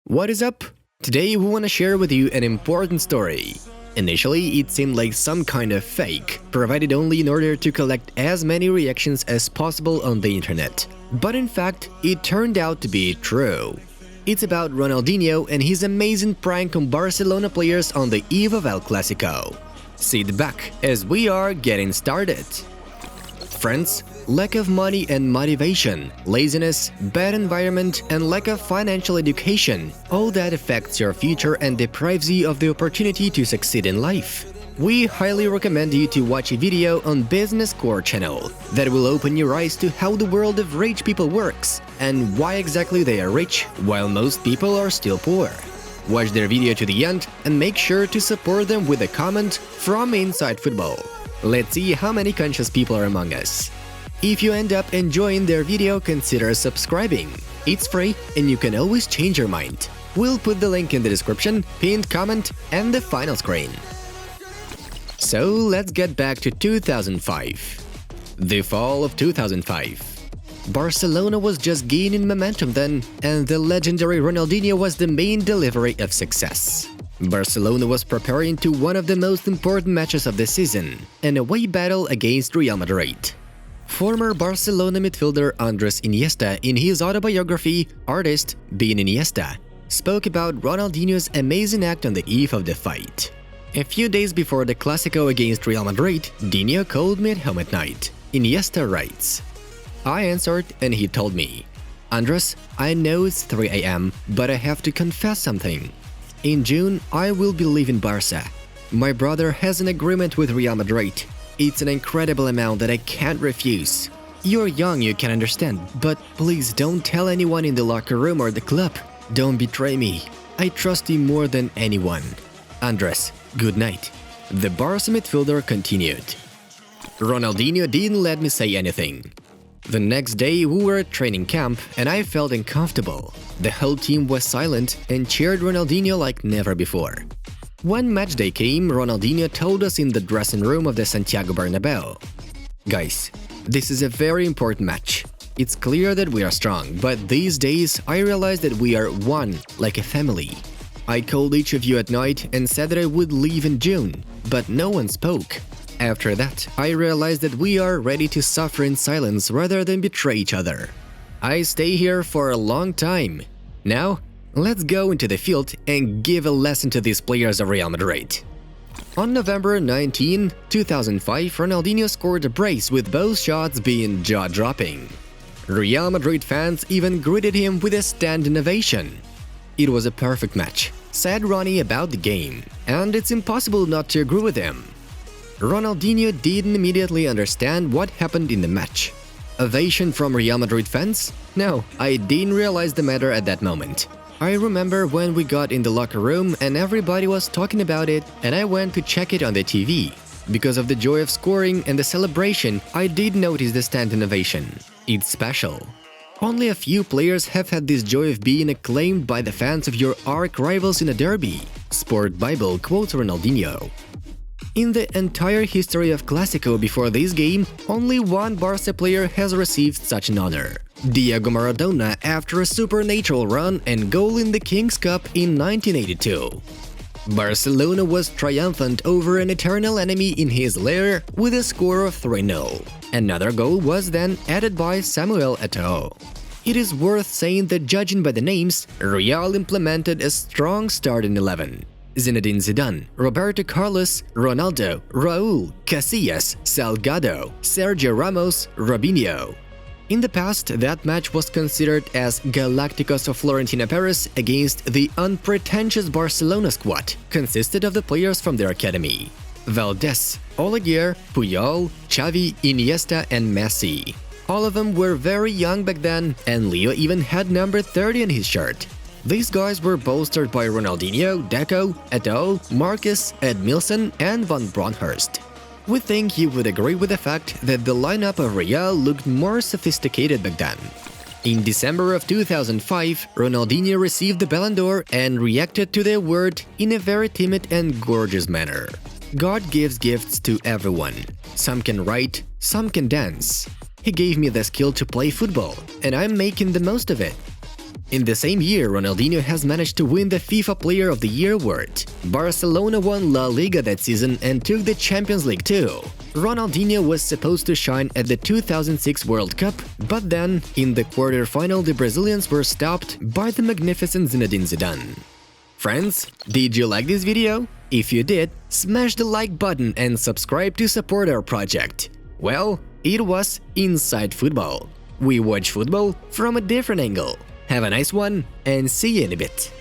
What is up? Today we want to share with you an important story. Initially, it seemed like some kind of fake, provided only in order to collect as many reactions as possible on the internet. But in fact, it turned out to be true. It's about Ronaldinho and his amazing prank on Barcelona players on the eve of El Clasico. Sit back as we are getting started. Friends, lack of money and motivation, laziness, bad environment, and lack of financial education, all that affects your future and deprives you of the opportunity to succeed in life. We highly recommend you to watch a video on Business Core channel that will open your eyes to how the world of rich people works and why exactly they are rich while most people are still poor. Watch their video to the end and make sure to support them with a comment from Inside Football. Let's see how many conscious people are among us. If you end up enjoying their video, consider subscribing. It's free and you can always change your mind. We'll put the link in the description, pinned comment, and the final screen. So let's get back to 2005. The fall of 2005. Barcelona was just gaining momentum then, and the legendary Ronaldinho was the main delivery of success. Barcelona was preparing to one of the most important matches of the season, an away battle against Real Madrid. Former Barcelona midfielder Andres Iniesta, in his autobiography, Artist Being Iniesta, spoke about Ronaldinho's amazing act on the eve of the fight. A few days before the Clásico against Real Madrid, Dinho called me at home at night. Iniesta writes, "I answered and he told me, Andres, I know it's 3 a.m., but I have to confess something. In June, I will be leaving Barca. My brother has an agreement with Real Madrid. It's an incredible amount that I can't refuse. You're young, you can understand, but please don't tell anyone in the locker room or the club. Don't betray me. I trust you more than anyone. Andres, good night." The Barca midfielder continued. Ronaldinho didn't let me say anything. The next day, we were at training camp and I felt uncomfortable. The whole team was silent and cheered Ronaldinho like never before. When match day came, Ronaldinho told us in the dressing room of the Santiago Bernabeu, "Guys, this is a very important match. It's clear that we are strong, but these days I realize that we are one, like a family. I called each of you at night and said that I would leave in June, but no one spoke. After that, I realized that we are ready to suffer in silence rather than betray each other. I stay here for a long time. Now, let's go into the field and give a lesson to these players of Real Madrid." On November 19, 2005, Ronaldinho scored a brace with both shots being jaw-dropping. Real Madrid fans even greeted him with a standing ovation. "It was a perfect match," said Ronnie about the game, and it's impossible not to agree with him. Ronaldinho didn't immediately understand what happened in the match. Ovation from Real Madrid fans? No, I didn't realize the matter at that moment. I remember when we got in the locker room and everybody was talking about it and I went to check it on the TV. Because of the joy of scoring and the celebration, I did notice the standing ovation. It's special. Only a few players have had this joy of being acclaimed by the fans of your arch-rivals in a derby. Sport Bible quotes Ronaldinho. In the entire history of Clásico before this game, only one Barca player has received such an honor. Diego Maradona after a supernatural run and goal in the King's Cup in 1982. Barcelona was triumphant over an eternal enemy in his lair with a score of 3-0. Another goal was then added by Samuel Eto'o. It is worth saying that judging by the names, Real implemented a strong starting 11. Zinedine Zidane, Roberto Carlos, Ronaldo, Raúl, Casillas, Salgado, Sergio Ramos, Robinho. In the past, that match was considered as Galacticos of Florentino Perez against the unpretentious Barcelona squad, consisted of the players from their academy. Valdés, Oleguer, Puyol, Xavi, Iniesta and Messi. All of them were very young back then, and Leo even had number 30 on his shirt. These guys were bolstered by Ronaldinho, Deco, Eto'o, Marcus, Edmilson, and Van Bronckhorst. We think you would agree with the fact that the lineup of Real looked more sophisticated back then. In December of 2005, Ronaldinho received the Ballon d'Or and reacted to the award in a very timid and gorgeous manner. God gives gifts to everyone. Some can write, some can dance. He gave me the skill to play football, and I'm making the most of it. In the same year, Ronaldinho has managed to win the FIFA Player of the Year award. Barcelona won La Liga that season and took the Champions League too. Ronaldinho was supposed to shine at the 2006 World Cup, but then, in the quarter-final, the Brazilians were stopped by the magnificent Zinedine Zidane. Friends, did you like this video? If you did, smash the like button and subscribe to support our project. Well, it was Inside Football. We watch football from a different angle. Have a nice one, and see you in a bit.